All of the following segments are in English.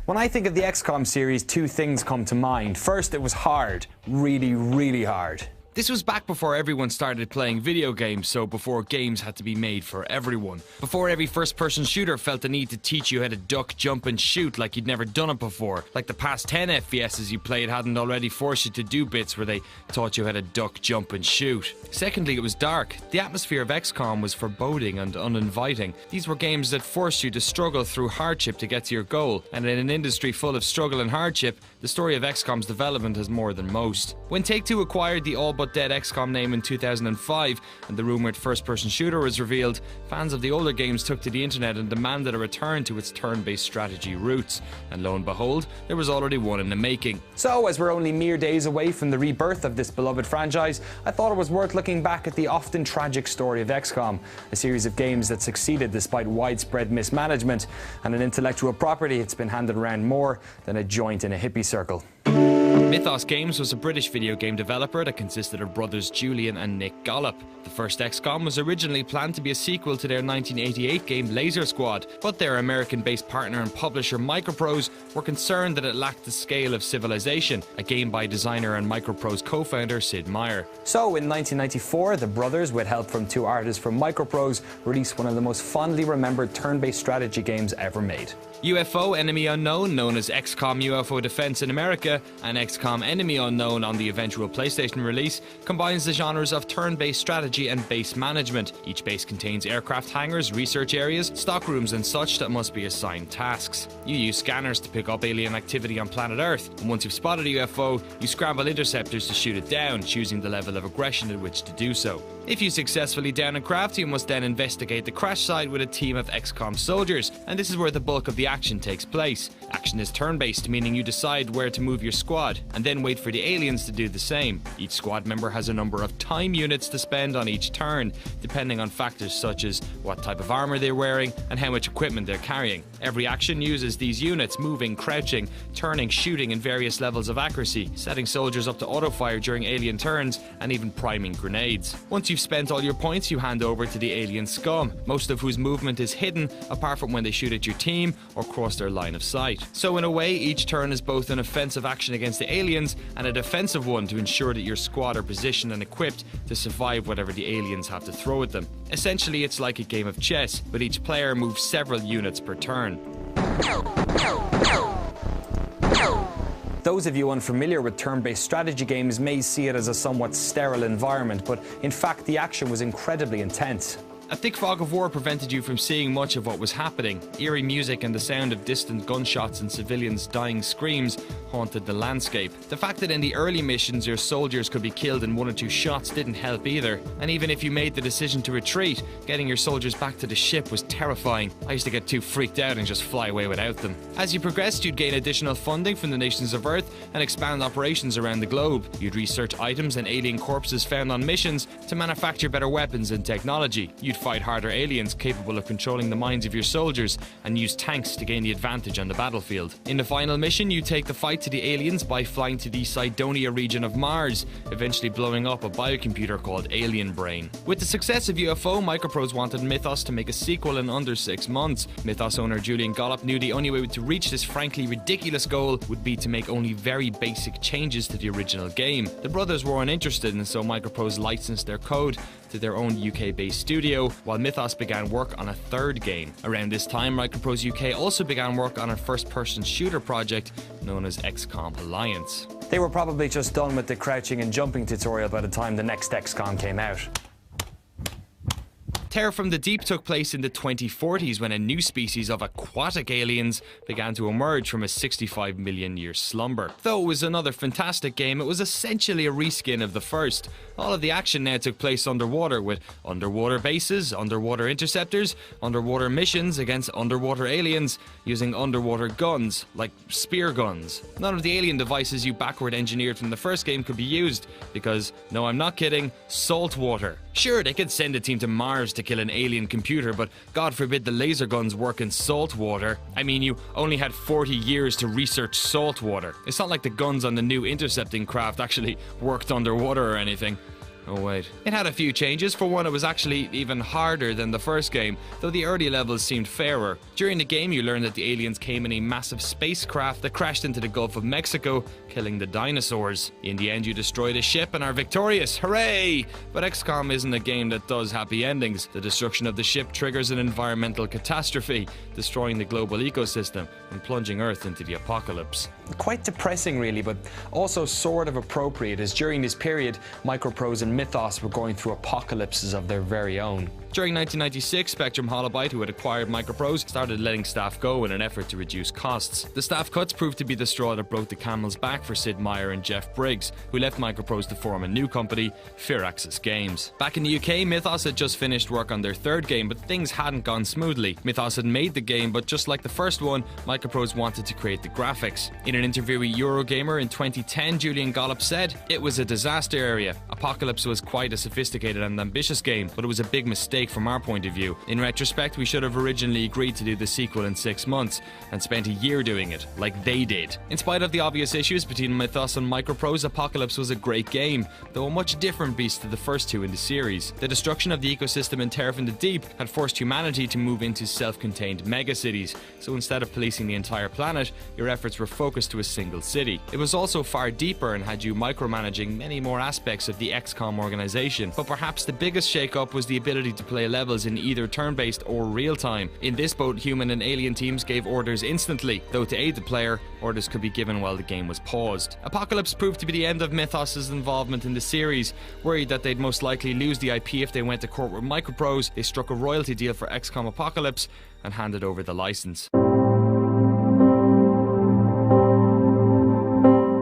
When I think of the XCOM series, two things come to mind. First, it was hard. Really, really hard. This was back before everyone started playing video games, so before games had to be made for everyone. Before every first-person shooter felt the need to teach you how to duck, jump and shoot like you'd never done it before. Like the past 10 FPSs you played hadn't already forced you to do bits where they taught you how to duck, jump and shoot. Secondly, it was dark. The atmosphere of XCOM was foreboding and uninviting. These were games that forced you to struggle through hardship to get to your goal, and in an industry full of struggle and hardship, the story of XCOM's development has more than most. When Take-Two acquired the all-but-dead XCOM name in 2005 and the rumoured first-person shooter was revealed, fans of the older games took to the internet and demanded a return to its turn-based strategy roots. And lo and behold, there was already one in the making. So, as we're only mere days away from the rebirth of this beloved franchise, I thought it was worth looking back at the often tragic story of XCOM, a series of games that succeeded despite widespread mismanagement and an intellectual property that's been handed around more than a joint in a hippie circle. Mythos Games was a British video game developer that consisted of brothers Julian and Nick Gollop. The first XCOM was originally planned to be a sequel to their 1988 game Laser Squad, but their American-based partner and publisher Microprose were concerned that it lacked the scale of Civilization, a game by designer and Microprose co-founder Sid Meier. So in 1994, the brothers, with help from two artists from Microprose, released one of the most fondly remembered turn-based strategy games ever made. UFO Enemy Unknown, known as XCOM UFO Defense in America, and XCOM Enemy Unknown on the eventual PlayStation release, combines the genres of turn-based strategy and base management. Each base contains aircraft hangars, research areas, stockrooms and such that must be assigned tasks. You use scanners to pick up alien activity on planet Earth, and once you've spotted a UFO, you scramble interceptors to shoot it down, choosing the level of aggression at which to do so. If you successfully down a craft, you must then investigate the crash site with a team of XCOM soldiers, and this is where the bulk of the action takes place. Action is turn-based, meaning you decide where to move your squad, and then wait for the aliens to do the same. Each squad member has a number of time units to spend on each turn, depending on factors such as what type of armor they're wearing and how much equipment they're carrying. Every action uses these units, moving, crouching, turning, shooting in various levels of accuracy, setting soldiers up to auto-fire during alien turns, and even priming grenades. Once you've spent all your points, you hand over to the alien scum, most of whose movement is hidden apart from when they shoot at your team or cross their line of sight. So in a way, each turn is both an offensive action against the aliens and a defensive one to ensure that your squad are positioned and equipped to survive whatever the aliens have to throw at them. Essentially, it's like a game of chess, but each player moves several units per turn. Those of you unfamiliar with turn-based strategy games may see it as a somewhat sterile environment, but in fact the action was incredibly intense. A thick fog of war prevented you from seeing much of what was happening. Eerie music and the sound of distant gunshots and civilians' dying screams haunted the landscape. The fact that in the early missions your soldiers could be killed in one or two shots didn't help either. And even if you made the decision to retreat, getting your soldiers back to the ship was terrifying. I used to get too freaked out and just fly away without them. As you progressed, you'd gain additional funding from the nations of Earth and expand operations around the globe. You'd research items and alien corpses found on missions to manufacture better weapons and technology. You'd fight harder aliens capable of controlling the minds of your soldiers and use tanks to gain the advantage on the battlefield. In the final mission, you take the fight to the aliens by flying to the Cydonia region of Mars, eventually blowing up a biocomputer called Alien Brain. With the success of UFO, Microprose wanted Mythos to make a sequel in under 6 months. Mythos owner Julian Gollop knew the only way to reach this frankly ridiculous goal would be to make only very basic changes to the original game. The brothers were uninterested, and so Microprose licensed their code to their own UK-based studio, while Mythos began work on a third game. Around this time, Microprose UK also began work on a first-person shooter project known as XCOM Alliance. They were probably just done with the crouching and jumping tutorial by the time the next XCOM came out. Terror from the Deep took place in the 2040s when a new species of aquatic aliens began to emerge from a 65 million year slumber. Though it was another fantastic game, it was essentially a reskin of the first. All of the action now took place underwater, with underwater bases, underwater interceptors, underwater missions against underwater aliens using underwater guns, like spear guns. None of the alien devices you backward engineered from the first game could be used because, no I'm not kidding, salt water. Sure, they could send a team to Mars to kill an alien computer, but God forbid the laser guns work in salt water. I mean, you only had 40 years to research salt water. It's not like the guns on the new intercepting craft actually worked underwater or anything. Oh wait. It had a few changes. For one, it was actually even harder than the first game, though the early levels seemed fairer. During the game, you learned that the aliens came in a massive spacecraft that crashed into the Gulf of Mexico, killing the dinosaurs. In the end, you destroy the ship and are victorious. Hooray! But XCOM isn't a game that does happy endings. The destruction of the ship triggers an environmental catastrophe, destroying the global ecosystem and plunging Earth into the apocalypse. Quite depressing really, but also sort of appropriate, as during this period, Microprose and Mythos were going through apocalypses of their very own. During 1996, Spectrum Holobyte, who had acquired Microprose, started letting staff go in an effort to reduce costs. The staff cuts proved to be the straw that broke the camel's back for Sid Meier and Jeff Briggs, who left Microprose to form a new company, Firaxis Games. Back in the UK, Mythos had just finished work on their third game, but things hadn't gone smoothly. Mythos had made the game, but just like the first one, Microprose wanted to create the graphics. In an interview with Eurogamer in 2010, Julian Gollop said, "It was a disaster area. Apocalypse was quite a sophisticated and ambitious game, but it was a big mistake from our point of view. In retrospect, we should have originally agreed to do the sequel in 6 months and spent a year doing it, like they did." In spite of the obvious issues between Mythos and Microprose, Apocalypse was a great game, though a much different beast to the first two in the series. The destruction of the ecosystem in Terra from the Deep had forced humanity to move into self-contained megacities, so instead of policing the entire planet, your efforts were focused to a single city. It was also far deeper and had you micromanaging many more aspects of the XCOM organization, but perhaps the biggest shake-up was the ability to play levels in either turn-based or real-time. In this, both human and alien teams gave orders instantly, though to aid the player, orders could be given while the game was paused. Apocalypse proved to be the end of Mythos' involvement in the series. Worried that they'd most likely lose the IP if they went to court with Microprose, they struck a royalty deal for XCOM Apocalypse and handed over the license.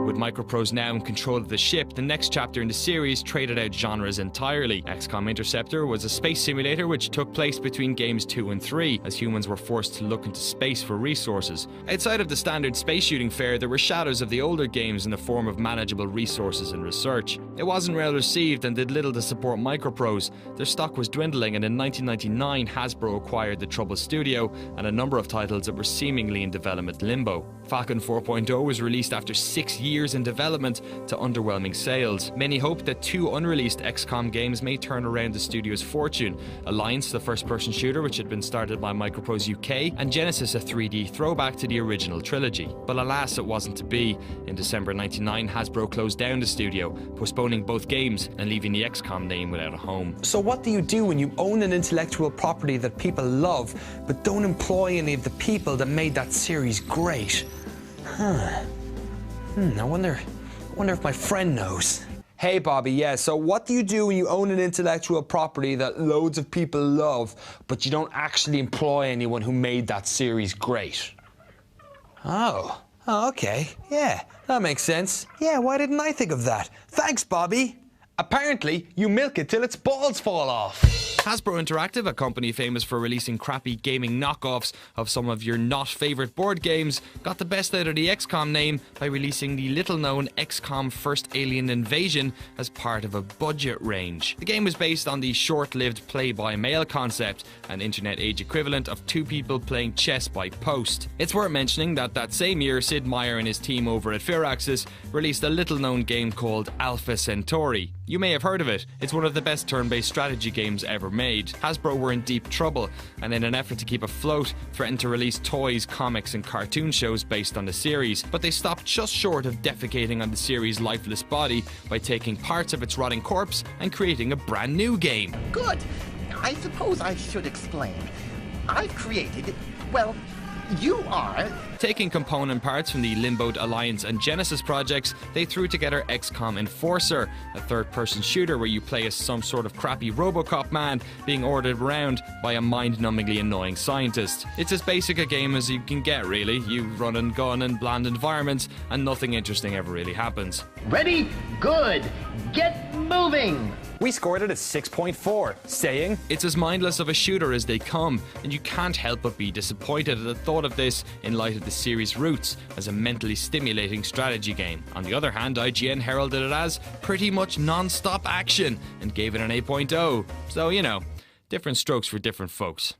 With Microprose now in control of the ship, the next chapter in the series traded out genres entirely. XCOM Interceptor was a space simulator which took place between games 2 and 3, as humans were forced to look into space for resources. Outside of the standard space shooting fare, there were shadows of the older games in the form of manageable resources and research. It wasn't well received and did little to support Microprose. Their stock was dwindling, and in 1999 Hasbro acquired the Trouble Studio and a number of titles that were seemingly in development limbo. Falcon 4.0 was released after 6 years in development to underwhelming sales. Many hope that 2 unreleased XCOM games may turn around the studio's fortune: Alliance, the first-person shooter which had been started by Microprose UK, and Genesis, a 3D throwback to the original trilogy. But alas, it wasn't to be. In December 99, Hasbro closed down the studio, postponing both games and leaving the XCOM name without a home. So what do you do when you own an intellectual property that people love, but don't employ any of the people that made that series great? I wonder if my friend knows. Hey Bobby, yeah, so what do you do when you own an intellectual property that loads of people love, but you don't actually employ anyone who made that series great? Oh, okay, yeah, that makes sense. Yeah, why didn't I think of that? Thanks, Bobby. Apparently, you milk it till its balls fall off. Hasbro Interactive, a company famous for releasing crappy gaming knockoffs of some of your not favourite board games, got the best out of the XCOM name by releasing the little-known XCOM First Alien Invasion as part of a budget range. The game was based on the short-lived play-by-mail concept, an internet-age equivalent of 2 people playing chess by post. It's worth mentioning that that same year, Sid Meier and his team over at Firaxis released a little-known game called Alpha Centauri. You may have heard of it. It's one of the best turn-based strategy games ever made. Hasbro were in deep trouble, and in an effort to keep afloat, threatened to release toys, comics and cartoon shows based on the series, but they stopped just short of defecating on the series' lifeless body by taking parts of its rotting corpse and creating a brand new game. Good. I suppose I should explain. I've created, well, you are... Taking component parts from the Limboed Alliance and Genesis projects, they threw together XCOM Enforcer, a third-person shooter where you play as some sort of crappy Robocop man being ordered around by a mind-numbingly annoying scientist. It's as basic a game as you can get, really. You run and gun in bland environments, and nothing interesting ever really happens. Ready? Good. Get moving! We scored it at 6.4, saying, "It's as mindless of a shooter as they come, and you can't help but be disappointed at the thought of this in light of the series' roots as a mentally stimulating strategy game." On the other hand, IGN heralded it as pretty much non-stop action and gave it an 8.0. So, you know, different strokes for different folks.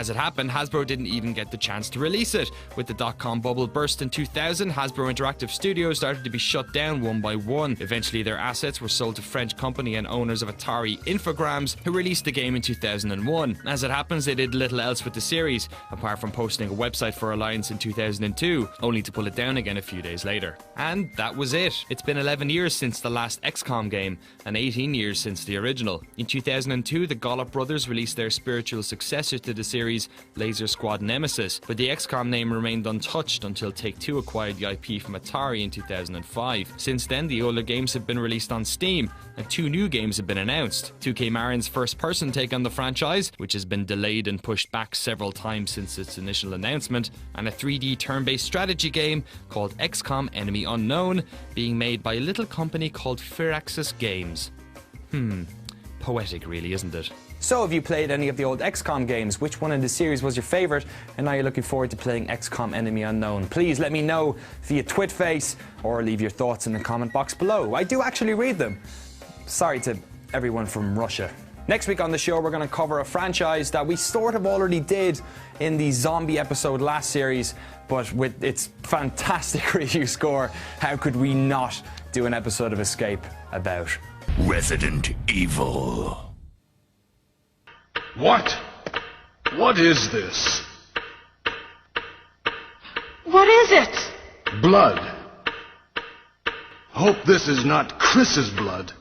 As it happened, Hasbro didn't even get the chance to release it. With the dot-com bubble burst in 2000, Hasbro Interactive Studios started to be shut down one by one. Eventually their assets were sold to French company and owners of Atari Infogrames, who released the game in 2001. As it happens, they did little else with the series, apart from posting a website for Alliance in 2002, only to pull it down again a few days later. And that was it. It's been 11 years since the last XCOM game, and 18 years since the original. In 2002, the Gollop brothers released their spiritual successor to the series, Laser Squad Nemesis, but the XCOM name remained untouched until Take-Two acquired the IP from Atari in 2005. Since then, the older games have been released on Steam, and 2 new games have been announced. 2K Marin's first-person take on the franchise, which has been delayed and pushed back several times since its initial announcement, and a 3D turn-based strategy game called XCOM Enemy Unknown, being made by a little company called Firaxis Games. Poetic really, isn't it? So have you played any of the old XCOM games? Which one in the series was your favourite? And are you looking forward to playing XCOM Enemy Unknown? Please let me know via Twitface or leave your thoughts in the comment box below. I do actually read them. Sorry to everyone from Russia. Next week on the show, we're going to cover a franchise that we sort of already did in the zombie episode last series, but with its fantastic review score, how could we not do an episode of Escape about Resident Evil? What? What is this? What is it? Blood. Hope this is not Chris's blood.